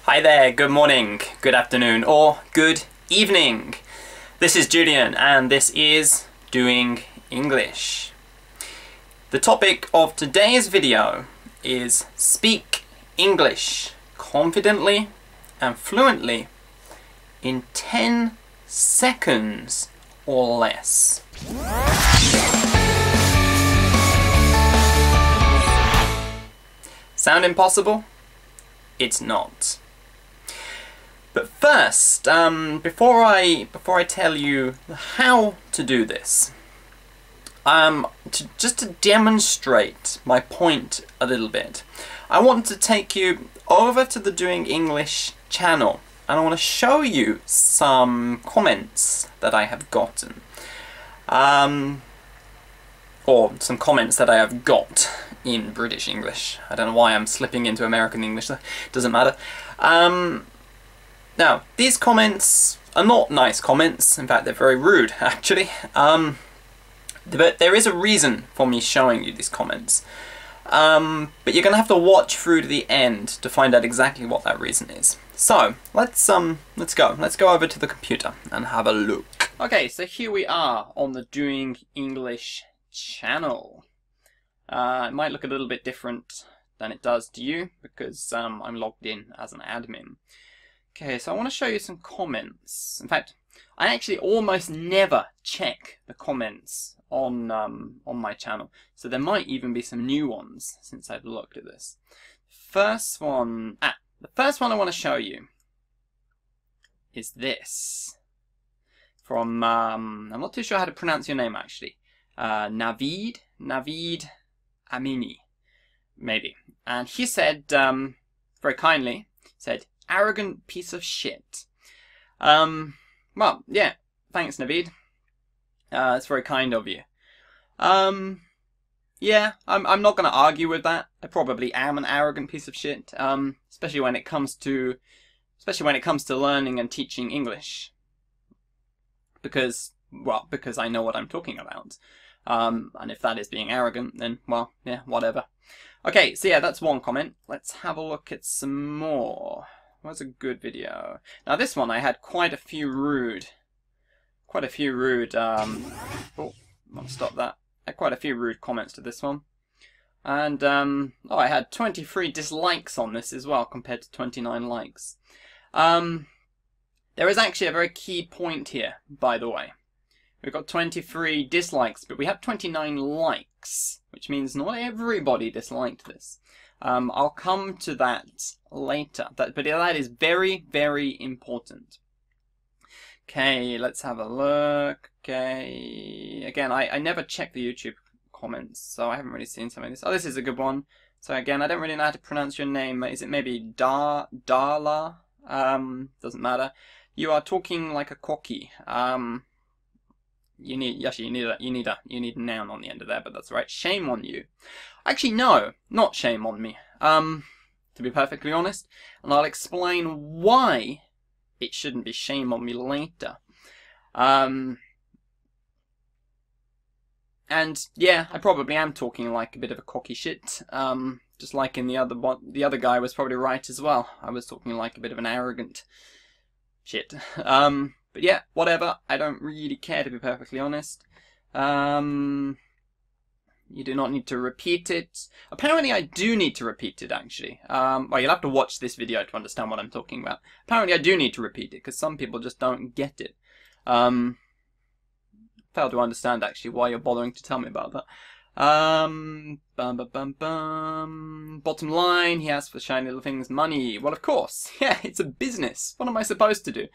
Hi there, good morning, good afternoon, or good evening. This is Julian and this is Doing English. The topic of today's video is speak English confidently and fluently in 10 seconds or less. Sound impossible? It's not. But first, before I tell you how to do this, just to demonstrate my point a little bit, I want to take you over to the Doing English channel and I want to show you some comments that I have gotten. Or some comments that I have got in British English. I don't know why I'm slipping into American English, it doesn't matter. Now, these comments are not nice comments, in fact they're very rude actually. But there is a reason for me showing you these comments. But you're gonna have to watch through to the end to find out exactly what that reason is. So, let's go over to the computer and have a look. Okay, so here we are on the Doing English channel. It might look a little bit different than it does to you because I'm logged in as an admin. Okay, so I want to show you some comments. In fact, I actually almost never check the comments on my channel, so there might even be some new ones since I've looked at this. The first one I want to show you is this from I'm not too sure how to pronounce your name actually. Navid Amini, maybe. And he said, very kindly, said, "Arrogant piece of shit." Well, yeah, thanks Navid. It's very kind of you. Yeah, I'm not going to argue with that. I probably am an arrogant piece of shit, especially when it comes to learning and teaching English. Because I know what I'm talking about. And if that is being arrogant, then, well, yeah, whatever. Okay, so yeah, that's one comment. Let's have a look at some more. What's a good video? Now this one I had quite a few rude, oh, I'll stop that. I had quite a few rude comments to this one. And, oh, I had 23 dislikes on this as well, compared to 29 likes. There is actually a very key point here, by the way. We've got 23 dislikes, but we have 29 likes, which means not everybody disliked this. I'll come to that later, but that is very, very important. Okay, let's have a look. Okay, again, I never check the YouTube comments, so I haven't really seen some of this. Oh, this is a good one. So again, I don't really know how to pronounce your name. Is it maybe Darla? Doesn't matter. You are talking like a cocky. You need a noun on the end of there, but that's right. Shame on you. Actually, no, not shame on me. To be perfectly honest, and I'll explain why it shouldn't be shame on me later. And yeah, I probably am talking like a bit of a cocky shit. Just like in the other guy was probably right as well. I was talking like a bit of an arrogant shit. But yeah, whatever. I don't really care, to be perfectly honest. You do not need to repeat it. Apparently I do need to repeat it, actually. Well, you'll have to watch this video to understand what I'm talking about. Apparently I do need to repeat it, because some people just don't get it. Fail to understand, actually, why you're bothering to tell me about that. Bottom line, he asks for shiny little things, money. Well, of course. Yeah, it's a business. What am I supposed to do?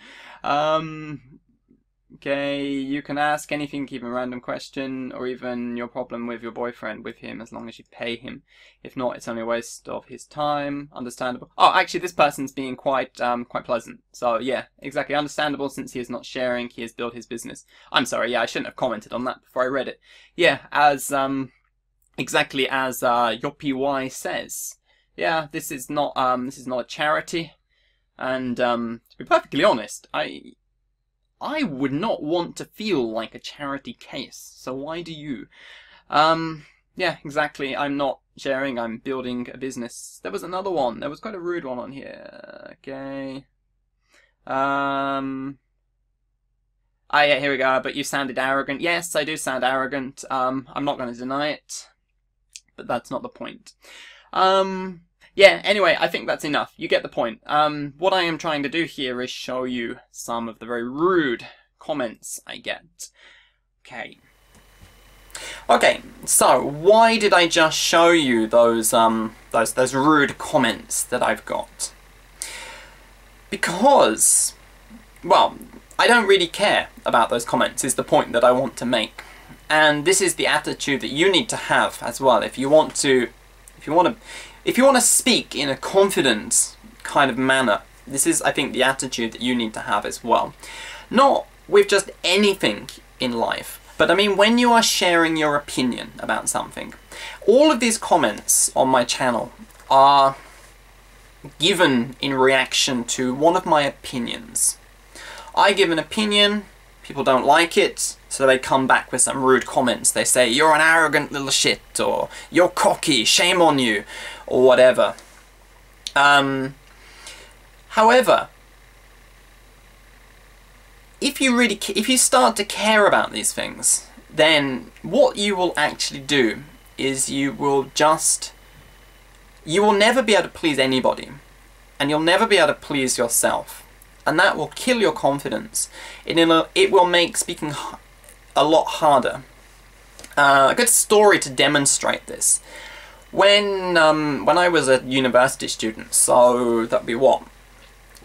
Okay, you can ask anything, even a random question, or even your problem with your boyfriend with him, as long as you pay him. If not, it's only a waste of his time. Understandable. Oh, actually, this person's being quite pleasant. So yeah, exactly understandable, since he is not sharing. He has built his business. I'm sorry. Yeah, I shouldn't have commented on that before I read it. Yeah, as exactly as YoppyY says. Yeah, this is not a charity, and to be perfectly honest, I would not want to feel like a charity case, so why do you? Yeah, exactly, I'm not sharing, I'm building a business. There was another one. There was quite a rude one on here. Okay. Ah, yeah, here we go. But you sounded arrogant. Yes, I do sound arrogant. I'm not going to deny it. But that's not the point. Yeah, anyway, I think that's enough. You get the point. What I am trying to do here is show you some of the very rude comments I get. Okay. Okay, so why did I just show you those rude comments that I've got? Because, well, I don't really care about those comments, is the point that I want to make. And this is the attitude that you need to have as well if you want to speak in a confident kind of manner. This is, I think, the attitude that you need to have as well. Not with just anything in life, but I mean when you are sharing your opinion about something. All of these comments on my channel are given in reaction to one of my opinions. I give an opinion, people don't like it, so they come back with some rude comments. They say, you're an arrogant little shit, or you're cocky, shame on you, or whatever. However, if you start to care about these things, then what you will actually do is you will never be able to please anybody, and you'll never be able to please yourself. And that will kill your confidence. It will make speaking a lot harder. A good story to demonstrate this. When I was a university student, so that'd be what?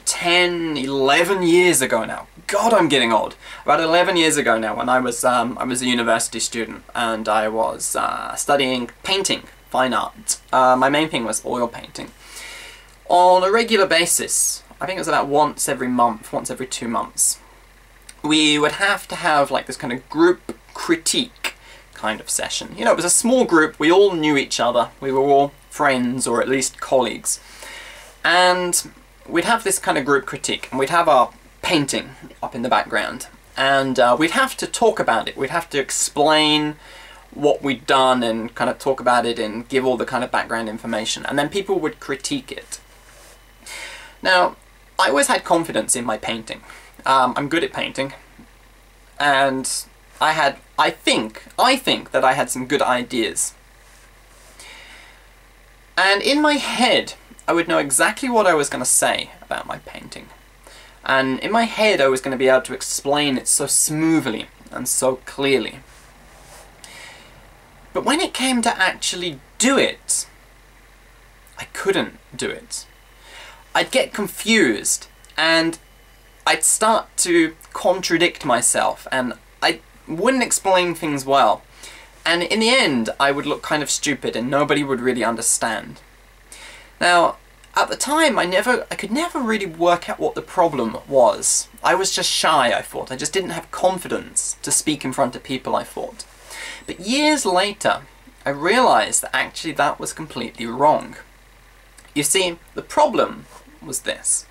10, 11 years ago now. God, I'm getting old. About 11 years ago now, when I was a university student, and I was studying painting, fine art. My main thing was oil painting. On a regular basis, I think it was about once every month, once every 2 months, we would have to have like this kind of group critique kind of session. You know, it was a small group, we all knew each other, we were all friends or at least colleagues. And we'd have this kind of group critique, and we'd have our painting up in the background. And we'd have to talk about it, we'd have to explain what we'd done and kind of talk about it and give all the kind of background information. And then people would critique it. Now, I always had confidence in my painting. I'm good at painting, and I think that I had some good ideas. And in my head, I would know exactly what I was going to say about my painting. And in my head, I was going to be able to explain it so smoothly and so clearly. But when it came to actually do it, I couldn't do it. I'd get confused, and I'd start to contradict myself, and I wouldn't explain things well. And in the end, I would look kind of stupid, and nobody would really understand. Now, at the time, I could never really work out what the problem was. I was just shy, I thought. I just didn't have confidence to speak in front of people, I thought. But years later, I realized that actually that was completely wrong. You see, the problem was this.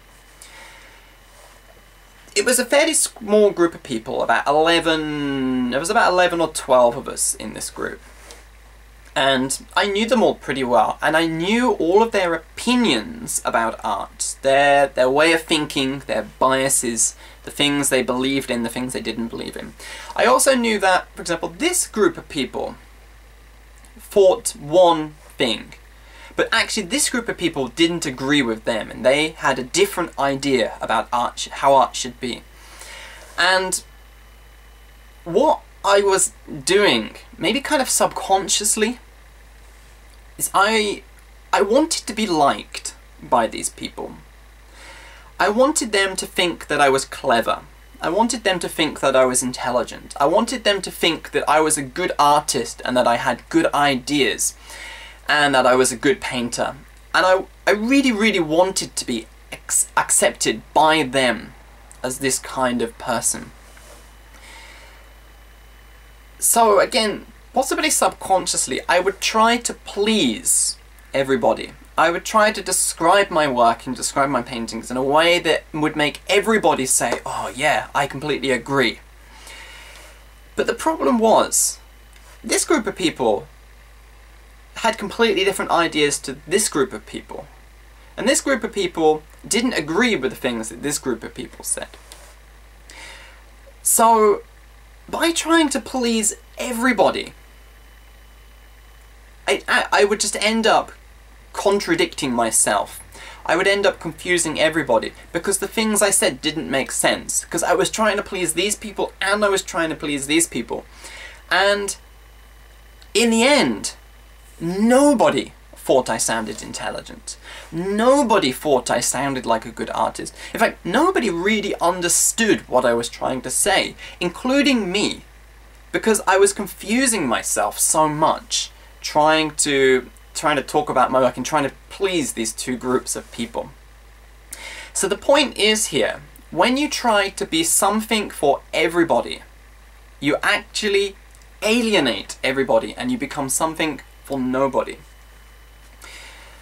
It was a fairly small group of people, there was about 11 or 12 of us in this group. And I knew them all pretty well, and I knew all of their opinions about art, their way of thinking, their biases, the things they believed in, the things they didn't believe in. I also knew that, for example, this group of people thought one thing, but actually this group of people didn't agree with them, and they had a different idea about art, how art should be. And what I was doing, maybe kind of subconsciously, is I wanted to be liked by these people. I wanted them to think that I was clever. I wanted them to think that I was intelligent. I wanted them to think that I was a good artist and that I had good ideas and that I was a good painter. And I really, really wanted to be accepted by them as this kind of person. So again, possibly subconsciously, I would try to please everybody. I would try to describe my work and describe my paintings in a way that would make everybody say, oh yeah, I completely agree. But the problem was, this group of people had completely different ideas to this group of people. And this group of people didn't agree with the things that this group of people said. So, by trying to please everybody, I would just end up contradicting myself. I would end up confusing everybody because the things I said didn't make sense. Because I was trying to please these people and I was trying to please these people. And in the end, nobody thought I sounded intelligent. Nobody thought I sounded like a good artist. In fact, nobody really understood what I was trying to say, including me, because I was confusing myself so much, trying to talk about my work and trying to please these two groups of people. So the point is here, when you try to be something for everybody, you actually alienate everybody and you become something for nobody.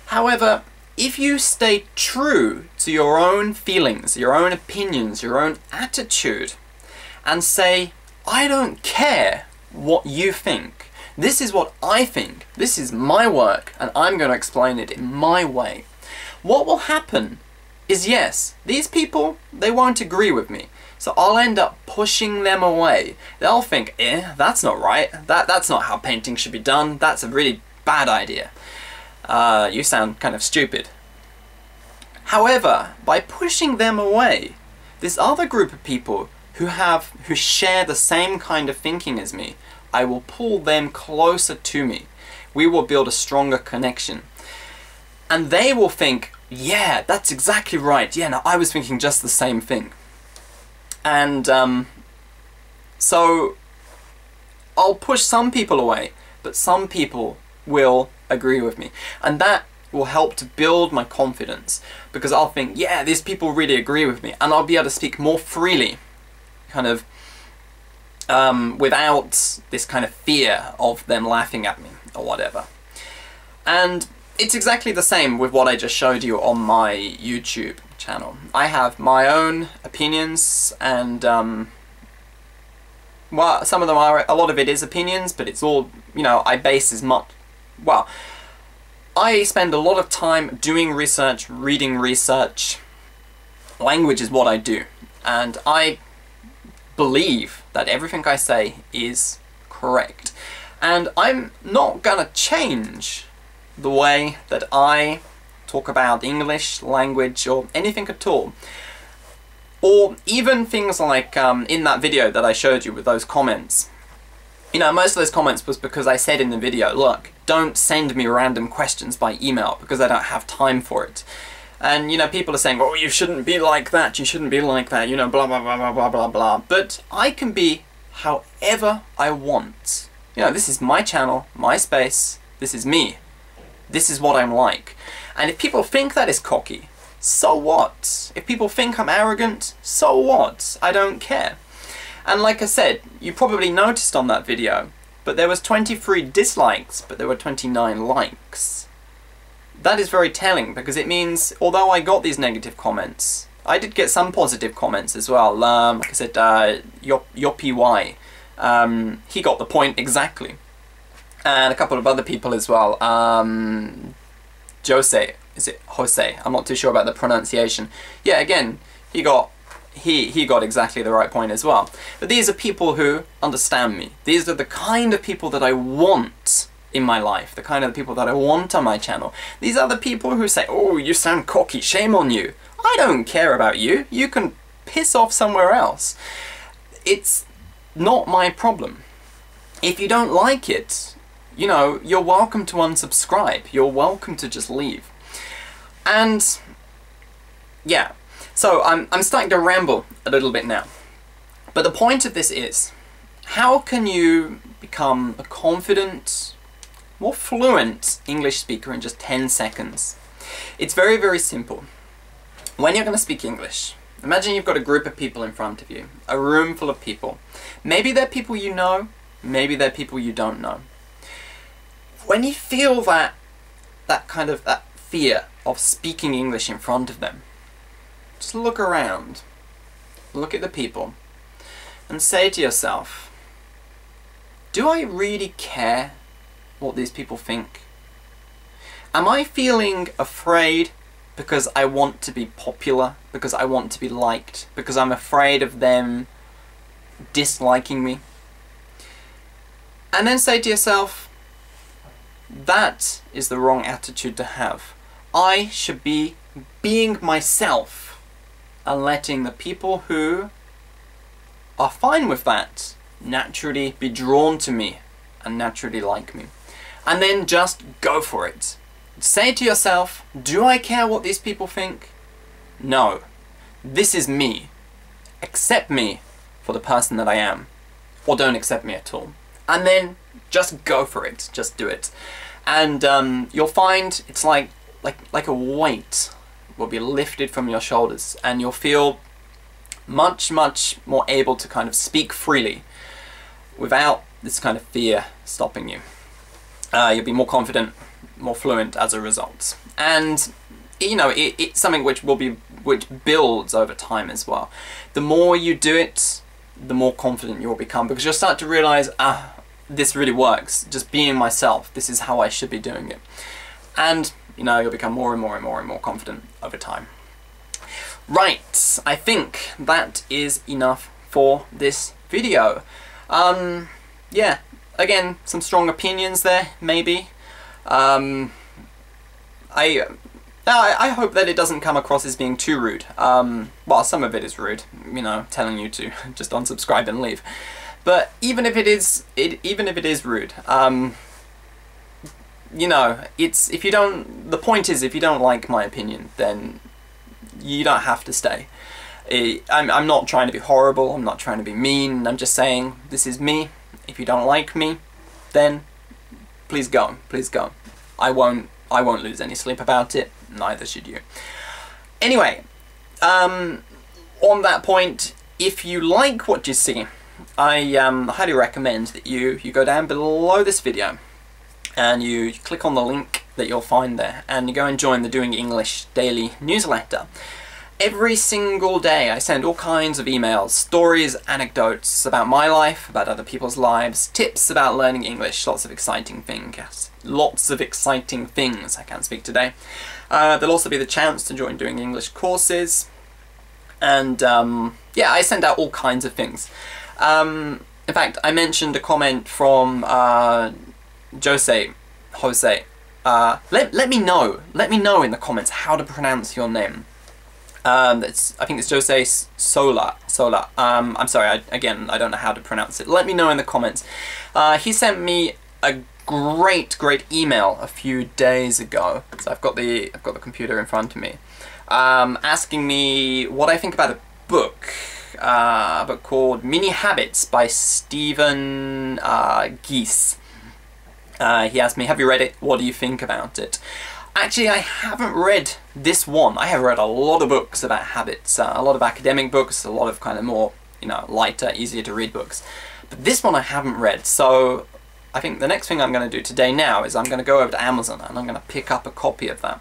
However, if you stay true to your own feelings, your own opinions, your own attitude, and say, I don't care what you think, this is what I think, this is my work, and I'm going to explain it in my way. What will happen is, yes, these people, they won't agree with me. So I'll end up pushing them away. They'll think, that's not right. That's not how painting should be done. That's a really bad idea. You sound kind of stupid. However, by pushing them away, this other group of people who share the same kind of thinking as me, I will pull them closer to me. We will build a stronger connection. And they will think, yeah, that's exactly right. Yeah, no, I was thinking just the same thing. And so I'll push some people away, but some people will agree with me. And that will help to build my confidence, because I'll think, yeah, these people really agree with me, and I'll be able to speak more freely, kind of without this kind of fear of them laughing at me or whatever. And it's exactly the same with what I just showed you on my YouTube channel. I have my own opinions, and well, some of them are, a lot of it is opinions, but it's all, you know, I base as much, well, I spend a lot of time doing research, reading research. Language is what I do, and I believe that everything I say is correct. And I'm not gonna change the way that I talk about English, language, or anything at all. Or even things like in that video that I showed you with those comments. You know, most of those comments was because I said in the video, look, don't send me random questions by email because I don't have time for it. And, you know, people are saying, oh, you shouldn't be like that, you shouldn't be like that, you know, blah, blah, blah, blah, blah, blah, blah. But I can be however I want. You know, this is my channel, my space, this is me. This is what I'm like. And if people think that is cocky, so what? If people think I'm arrogant, so what? I don't care. And like I said, you probably noticed on that video, but there was 23 dislikes, but there were 29 likes. That is very telling, because it means, although I got these negative comments, I did get some positive comments as well. Like I said, Yoppy, he got the point exactly. And a couple of other people as well. Jose, is it Jose? I'm not too sure about the pronunciation. Yeah, again, he got exactly the right point as well. But these are people who understand me. These are the kind of people that I want in my life, the kind of people that I want on my channel. These are the people who say, oh, you sound cocky, shame on you. I don't care about you. You can piss off somewhere else. It's not my problem. If you don't like it, you know, you're welcome to unsubscribe. You're welcome to just leave. And yeah, so I'm starting to ramble a little bit now. But the point of this is, how can you become a confident, more fluent English speaker in just 10 seconds? It's very, very simple. When you're going to speak English, imagine you've got a group of people in front of you, a room full of people. Maybe they're people you know, maybe they're people you don't know. When you feel that fear of speaking English in front of them, just look around, look at the people, and say to yourself, do I really care what these people think? Am I feeling afraid because I want to be popular, because I want to be liked, because I'm afraid of them disliking me? And then say to yourself, that is the wrong attitude to have. I should be being myself and letting the people who are fine with that naturally be drawn to me and naturally like me. And then just go for it. Say to yourself, do I care what these people think? No. This is me. Accept me for the person that I am. Or don't accept me at all. And then just go for it. Just do it. And you'll find it's like a weight will be lifted from your shoulders, and you'll feel much more able to kind of speak freely without this kind of fear stopping you. You'll be more confident, more fluent as a result. And you know, it's something which builds over time as well. The more you do it, the more confident you'll become, because you'll start to realize, this really works. Just being myself, this is how I should be doing it. And you know, you'll become more and more confident over time. Right, I think that is enough for this video. Yeah, again, some strong opinions there, maybe. I hope that it doesn't come across as being too rude. Well, some of it is rude, you know, telling you to just unsubscribe and leave. But even if it is rude, you know, the point is, if you don't like my opinion, then you don't have to stay. I'm not trying to be horrible, I'm not trying to be mean, I'm just saying, this is me. If you don't like me, then please go, please go. I won't lose any sleep about it, neither should you. Anyway, on that point, if you like what you see, I highly recommend that you go down below this video and you click on the link that you'll find there, and you go and join the Doing English daily newsletter. Every single day I send all kinds of emails, stories, anecdotes about my life, about other people's lives, tips about learning English, lots of exciting things. Lots of exciting things. I can't speak today. There'll also be the chance to join Doing English courses, and yeah, I send out all kinds of things. In fact, I mentioned a comment from Jose. Let me know in the comments how to pronounce your name. I think it's Jose Sola. I'm sorry, I don't know how to pronounce it. Let me know in the comments. He sent me a great email a few days ago. So I've got the computer in front of me, asking me what I think about a book called Mini Habits by Stephen Geese. He asked me, have you read it? What do you think about it? Actually, I haven't read this one. I have read a lot of books about habits, a lot of academic books, a lot of kind of more, you know, lighter, easier to read books. But this one I haven't read, so I think the next thing I'm going to do today now is I'm going to go over to Amazon and I'm going to pick up a copy of that.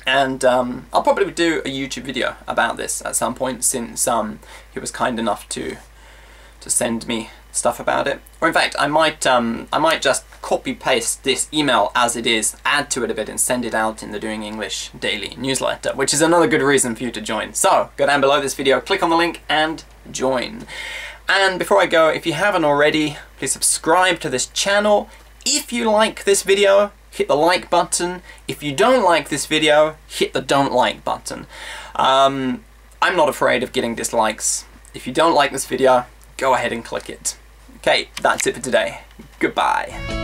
And I'll probably do a YouTube video about this at some point, since he was kind enough to send me stuff about it. Or in fact, I might just copy-paste this email as it is, add to it a bit, and send it out in the Doing English daily newsletter, which is another good reason for you to join. So, go down below this video, click on the link, and join. And before I go, if you haven't already, please subscribe to this channel. If you like this video, hit the like button. If you don't like this video, hit the don't like button. I'm not afraid of getting dislikes. If you don't like this video, go ahead and click it. Okay, that's it for today. Goodbye.